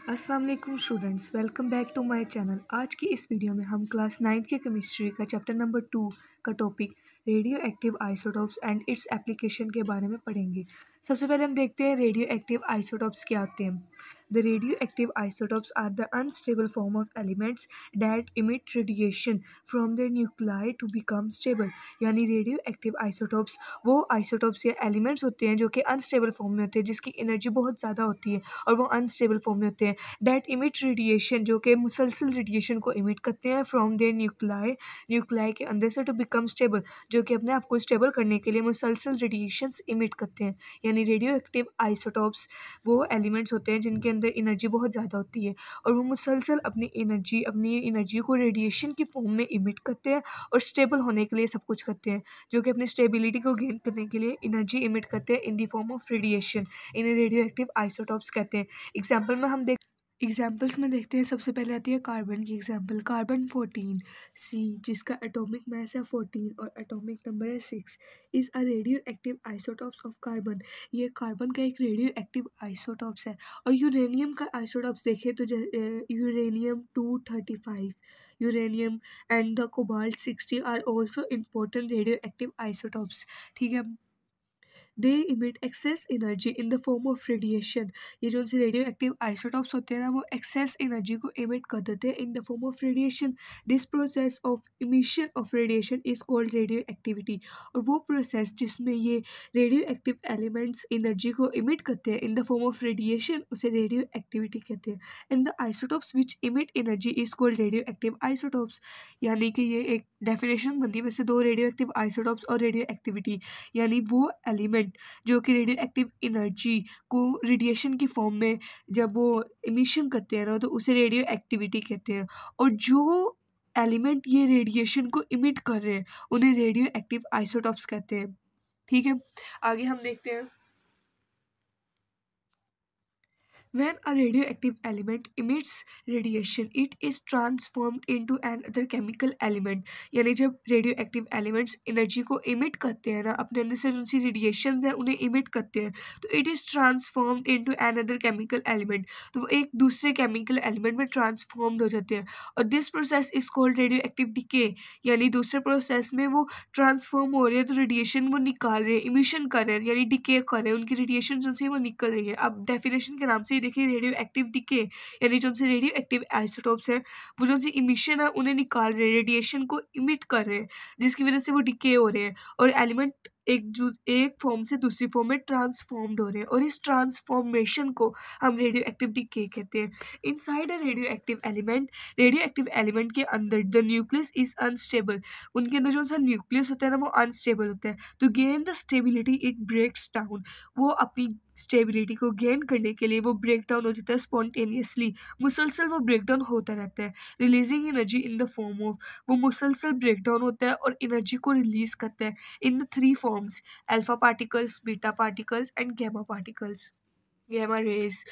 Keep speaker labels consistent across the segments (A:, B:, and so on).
A: अस्सलाम वालेकुम students, welcome back to my channel. आज की इस वीडियो में हम क्लास 9 के केमिस्ट्री का चैप्टर नंबर 2 का topic radio active isotopes and its application के बारे में पढ़ेंगे। सबसे पहले हम देखते हैं रेडियो एक्टिव आइसोटोप्स क्या होते हैं। The radioactive isotopes are the unstable form of elements that emit radiation from their nuclei to become stable. यानी रेडियो एक्टिव आइसोटोप्स वो आइसोटोप्स या एलिमेंट्स होते हैं जो कि अनस्टेबल फॉर्म में होते हैं, जिसकी एनर्जी बहुत ज़्यादा होती है और वो अनस्टेबल फॉर्म में होते हैं। डैट इमिट रेडिएशन, जो कि मुसलसल रेडिएशन को इमिट करते हैं फ्रॉम देयर न्यूक्लियाई के अंदर से टू बिकम स्टेबल, जो कि अपने आप को स्टेबल करने के लिए मुसलसल रेडिएशंस इमिट करते हैं। यानी रेडियो एक्टिव आइसोटोप्स वो एलिमेंट्स होते हैं जिनके अंदर एनर्जी बहुत ज़्यादा होती है और वो मुसलसल अपनी एनर्जी को रेडिएशन की फॉर्म में इमिट करते हैं और स्टेबल होने के लिए सब कुछ करते हैं, जो कि अपनी स्टेबिलिटी को गेन करने के लिए एनर्जी इमिट करते हैं in the form of radiation. इन्हें रेडियो एक्टिव आइसोटोप्स कहते हैं। एग्जाम्पल्स में देखते हैं। सबसे पहले आती है कार्बन की एग्जाम्पल। कार्बन 14 सी, जिसका एटॉमिक मास है 14 और एटॉमिक नंबर है 6, is a radio active isotopes of carbon. ये कार्बन का एक रेडियो एक्टिव आइसोटॉप्स है। और यूरेनियम का आइसोटॉप्स देखें तो uranium 235, uranium and the cobalt 60 are also important radioactive isotopes. ठीक है, they emit excess energy in the form of radiation. ये जो रेडियो एक्टिव आइसोटॉप्स होते हैं ना, वो एक्सेस एनर्जी को इमिट कर देते हैं in the form of radiation. This process of emission of radiation is called radio activity. और वो प्रोसेस जिसमें ये रेडियो एक्टिव एलिमेंट्स एनर्जी को इमिट करते हैं in the form of radiation, उसे रेडियो एक्टिविटी कहते हैं। And the isotopes which emit energy is called radio active isotopes. यानी कि ये एक डेफिनेशन बनती है वैसे दो, रेडियो एक्टिव आइसोटॉप्स और रेडियो एक्टिविटी। यानी वो एलिमेंट जो कि रेडियो एक्टिव एनर्जी को रेडिएशन की फॉर्म में जब वो इमिशन करते हैं ना, तो उसे रेडियो एक्टिविटी कहते हैं। और जो एलिमेंट ये रेडिएशन को इमिट कर रहे हैं उन्हें रेडियो एक्टिव आइसोटॉप्स कहते हैं। ठीक है, आगे हम देखते हैं। When a radioactive element emits radiation, it is transformed into another chemical element। यानी जब radioactive elements एनर्जी को emit करते हैं ना, अपने अंदर से उनसी रेडिएशन है उन्हें emit करते हैं, तो it is transformed into another chemical element। तो वो एक दूसरे chemical element में transformed हो जाते हैं। और this process is called radioactive decay। यानी दूसरे प्रोसेस में वो ट्रांसफॉर्म हो रहे हैं, तो रेडिएशन वो निकाल रहे हैं, इमिशन कर रहे हैं, यानी डिके कर रहे हैं, उनकी रेडिएशन जो से वो निकल रही है। अब डेफिनेशन के नाम से ही देखिए, रेडियो एक्टिव डिके यानी जो से रेडियो एक्टिव आइसोटोप्स है वो जो सी इमिशन है उन्हें निकाल रहे हैं, रेडिएशन को इमिट कर रहे हैं, जिसकी वजह से वो डिके हो रहे हैं और एलिमेंट एक फॉर्म से दूसरी फॉर्म में ट्रांसफॉर्म्ड हो रहे हैं। और इस ट्रांसफॉर्मेशन को हम रेडियो एक्टिव डिके कहते हैं। Inside a radio active element के अंदर द न्यूक्लियस इज अनस्टेबल। उनके अंदर जो सा न्यूक्लियस होता है ना, वो अनस्टेबल होता है। तो gain the stability it breaks down. वो अपनी स्टेबिलिटी को गेन करने के लिए वो ब्रेक डाउन हो जाता है स्पॉन्टेनियसली, मुसलसल वो ब्रेक डाउन होता रहता है। Releasing energy in the form of, वो मुसलसल ब्रेक डाउन होता है और एनर्जी को रिलीज करता है in the three forms, alpha particles, beta particles and gamma particles, gamma rays.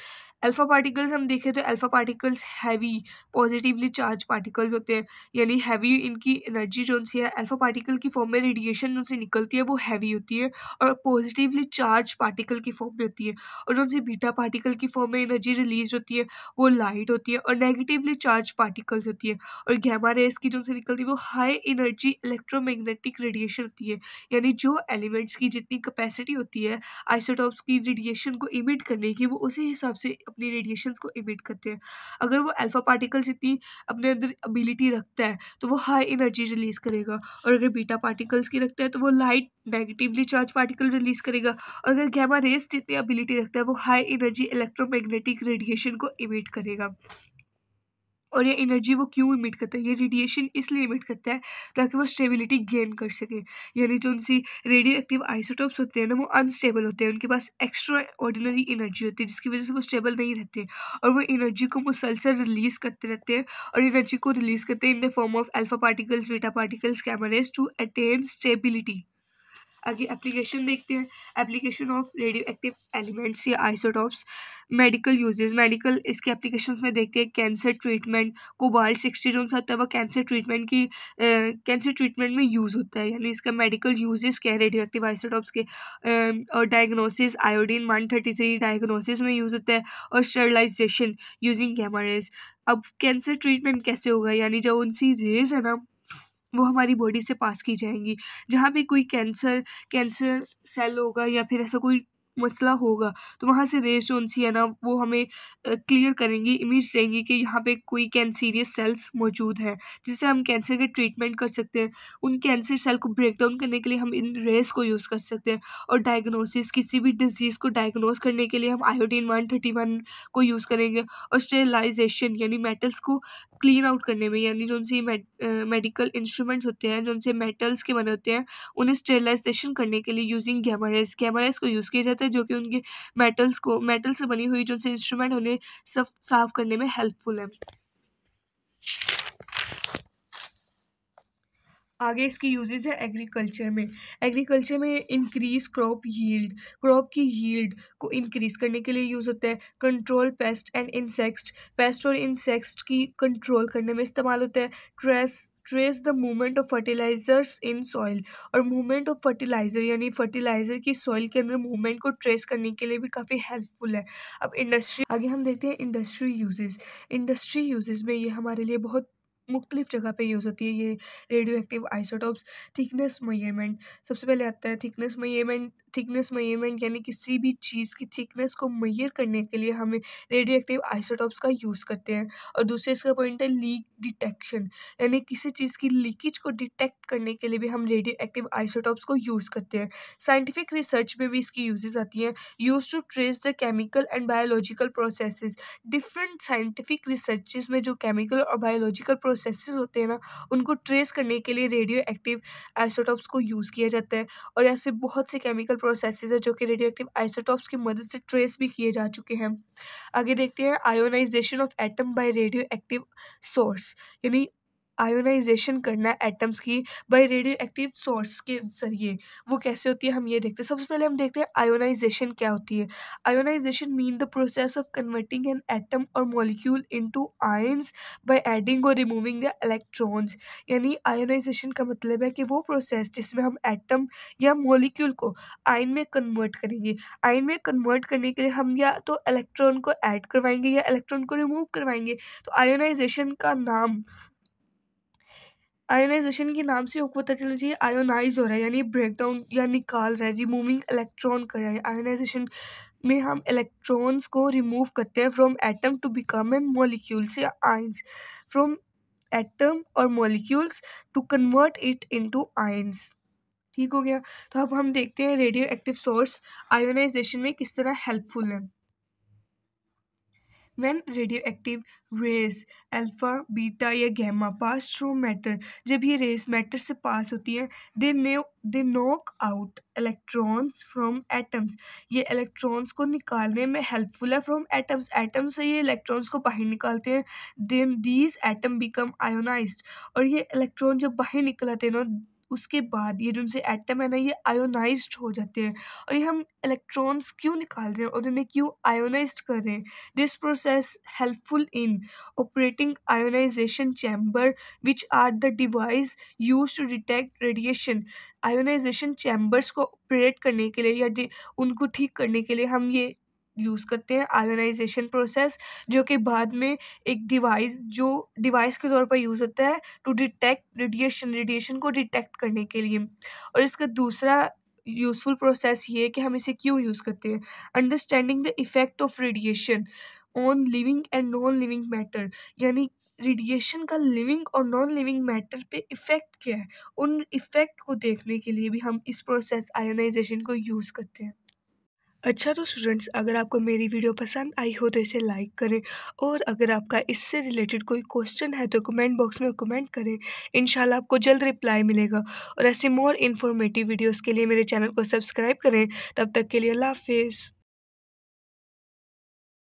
A: Alpha particles हम देखें तो alpha particles heavy positively charged particles होते हैं। यानी हैवी इनकी एनर्जी जो सी है, अल्फा पार्टिकल की फॉर्म में रेडिएशन जो सी निकलती है वो हैवी होती है और पॉजिटिवली चार्ज पार्टिकल की फॉर्म में होती है। और जो सी बीटा पार्टिकल की फॉर्म में एनर्जी रिलीज होती है वो लाइट होती है और नेगेटिवली चार्ज पार्टिकल्स होती है। और गैमा रेज की जो सी निकलती है वो हाई एनर्जी इलेक्ट्रोमैग्नेटिक रेडिएशन होती है। यानी जो एलिमेंट्स की जितनी कैपेसिटी होती है आइसोटॉप्स की रेडिएशन को इमिट करने की, वो उसी हिसाब से अपनी रेडिएशंस को इमिट करते हैं। अगर वो अल्फा पार्टिकल्स इतनी अपने अंदर एबिलिटी रखता है तो वो हाई एनर्जी रिलीज करेगा, और अगर बीटा पार्टिकल्स की रखता है तो वो light negatively charge particle release करेगा, और अगर गैमा रेज जितनी एबिलिटी रखता है वो हाई एनर्जी इलेक्ट्रोमैग्नेटिक रेडिएशन को इमिट करेगा। और ये एनर्जी वो क्यों इमिट करता है, ये रेडिएशन इसलिए इमिट करता है ताकि वो स्टेबिलिटी गेन कर सके। यानी जो उनसी रेडियो एक्टिव आइसोटोप्स होते हैं ना, वो अनस्टेबल होते हैं, उनके पास एक्स्ट्रा ऑर्डिनरी एनर्जी होती है जिसकी वजह से वो स्टेबल नहीं रहते और वो एनर्जी को मुसलसल रिलीज करते रहते हैं। और एनर्जी को रिलीज करते हैं in the form of alpha particles, beta particles, gamma rays to attain stability. आगे एप्लीकेशन देखते हैं। Application of radioactive elements या आइसोटॉप्स, मेडिकल यूजेस। मेडिकल इसके एप्लीकेशंस में देखते हैं कैंसर ट्रीटमेंट, कोबाल्ट 60 जो होता है वो कैंसर ट्रीटमेंट की कैंसर ट्रीटमेंट में यूज़ होता है, यानी इसका मेडिकल यूजेस क्या है रेडियो एक्टिव आइसोटॉप्स के। और डायग्नोसिस, आयोडीन 133 डायग्नोसिस में यूज़ होता है, और स्टरलाइजेशन यूजिंग गैमा रेज। अब कैंसर ट्रीटमेंट कैसे होगा, यानी जो उनसी रेज है ना वो हमारी बॉडी से पास की जाएंगी। जहाँ भी कोई कैंसर कैंसर सेल होगा या फिर ऐसा कोई मसला होगा तो वहाँ से रेज जो सी है ना वो हमें क्लियर करेंगी, इमेज देंगी कि यहाँ पे कोई कैंसीरियस सेल्स मौजूद है, जिससे हम कैंसर के ट्रीटमेंट कर सकते हैं। उन कैंसर सेल को ब्रेक डाउन करने के लिए हम इन रेज को यूज़ कर सकते हैं। और डायग्नोसिस, किसी भी डिजीज़ को डायग्नोस करने के लिए हम आयोडीन 131 को यूज़ करेंगे। और स्टेरिलाइजेशन यानी मेटल्स को क्लीन आउट करने में, यानी जो उनसे मेडिकल इंस्ट्रूमेंट्स होते हैं जो उनसे मेटल्स के बने होते हैं उन्हें स्टेरिलाइजेशन करने के लिए यूजिंग गैमा रेज को यूज़ किया जाता है, जो कि उनके मेटल से बनी हुई जो उनसे इंस्ट्रूमेंट उन्हें सब साफ करने में हेल्पफुल है। आगे इसकी यूजेस है एग्रीकल्चर में। एग्रीकल्चर में इंक्रीज क्रॉप की यील्ड को इंक्रीज करने के लिए यूज़ होता है। कंट्रोल पेस्ट और इंसेक्ट्स की कंट्रोल करने में इस्तेमाल होता है। Trace the movement of fertilisers in soil, और मूवमेंट ऑफ फर्टिलाइजर यानी फर्टिलाइजर की सॉइल के अंदर मूवमेंट को ट्रेस करने के लिए भी काफ़ी हेल्पफुल है। अब इंडस्ट्री, आगे हम देखते हैं इंडस्ट्री यूजेस में ये हमारे लिए बहुत मुख्तलिफ जगह पे यूज़ होती है ये radio active isotopes. Thickness measurement, सबसे पहले आता है थिकनेस मेजरमेंट यानी किसी भी चीज़ की थिकनेस को मेजर करने के लिए हमें रेडियो एक्टिव आइसोटॉप्स का यूज़ करते हैं। और दूसरे इसका पॉइंट है लीक डिटेक्शन, यानी किसी चीज़ की लीकेज को डिटेक्ट करने के लिए भी हम रेडियो एक्टिव आइसोटॉप्स को यूज़ करते हैं। साइंटिफिक रिसर्च में भी इसकी यूजेस आती हैं। Use to trace the chemical and biological processes, different scientific researches में जो केमिकल और बायोलॉजिकल प्रोसेसेस होते हैं ना उनको ट्रेस करने के लिए रेडियो एक्टिव आइसोटॉप्स को यूज़ किया जाता है। और ऐसे बहुत से केमिकल प्रोसेसेस है जो कि रेडियो एक्टिव आइसोटॉप्स की मदद से ट्रेस भी किए जा चुके हैं। आगे देखते हैं ionisation of atom by radioactive source, यानी आयोनाइजेशन करना एटम्स की बाय रेडियो एक्टिव सोर्स के जरिए। वो कैसे होती है हम ये देखते हैं। सबसे पहले हम देखते हैं आयोनाइजेशन क्या होती है। Ionisation mean the process of converting an atom और molecule into ions by adding और रिमूविंग द इलेक्ट्रॉन्स, यानी आयोनाइजेशन का मतलब है कि वो प्रोसेस जिसमें हम एटम या मॉलिक्यूल को आयन में कन्वर्ट करेंगे। आयन में कन्वर्ट करने के लिए हम या तो इलेक्ट्रॉन को ऐड करवाएंगे या इलेक्ट्रॉन को रिमूव करवाएंगे। तो आयोनाइजेशन के नाम से आपको पता चलना चाहिए आयोनाइज हो रहा है, यानी ब्रेक डाउन या निकाल रहा है, रिमूविंग इलेक्ट्रॉन कर रहा है। आयोनाइजेशन में हम इलेक्ट्रॉन्स को रिमूव करते हैं from atom to become an molecules या आयंस, फ्रॉम एटम और molecules to convert it into ions. ठीक हो गया। तो अब हम देखते हैं रेडियो एक्टिव सोर्स आयोनाइजेशन में किस तरह हेल्पफुल है। When radioactive rays alpha beta या गैमा पास थ्रू मैटर, जब ये रेस मैटर से पास होती है they knock out electrons from atoms, ये इलेक्ट्रॉन्स को निकालने में हेल्पफुल है फ्रॉम एटम्स, एटम से ये इलेक्ट्रॉन्स को बाहर निकालते हैं। Then these atom become ionised, और ये इलेक्ट्रॉन जब बाहर निकल आते हैं ना उसके बाद ये जो उनसे एटम है ना ये आयोनाइज्ड हो जाते हैं। और ये हम इलेक्ट्रॉन्स क्यों निकाल रहे हैं और उन्हें क्यों आयोनाइज्ड कर रहे हैं। This process helpful in operating ionization chamber, which are the device used to detect radiation. Ionization chambers को ऑपरेट करने के लिए या उनको ठीक करने के लिए हम ये यूज़ करते हैं आयोनाइजेशन प्रोसेस, जो कि बाद में एक डिवाइस के तौर पर यूज़ होता है टू डिटेक्ट रेडिएशन को डिटेक्ट करने के लिए। और इसका दूसरा यूज़फुल प्रोसेस ये है कि हम इसे क्यों यूज़ करते हैं। Understanding the effect of radiation on living and non living matter, यानी रेडिएशन का लिविंग और नॉन लिविंग मैटर पे इफेक्ट क्या है, उन इफेक्ट को देखने के लिए भी हम इस प्रोसेस आयोनाइजेशन को यूज़ करते हैं। अच्छा तो स्टूडेंट्स, अगर आपको मेरी वीडियो पसंद आई हो तो इसे लाइक करें, और अगर आपका इससे रिलेटेड कोई क्वेश्चन है तो कमेंट बॉक्स में कमेंट करें। इंशाल्लाह आपको जल्द रिप्लाई मिलेगा। और ऐसे मोर इन्फॉर्मेटिव वीडियोस के लिए मेरे चैनल को सब्सक्राइब करें। तब तक के लिए अल्लाह हाफिज़।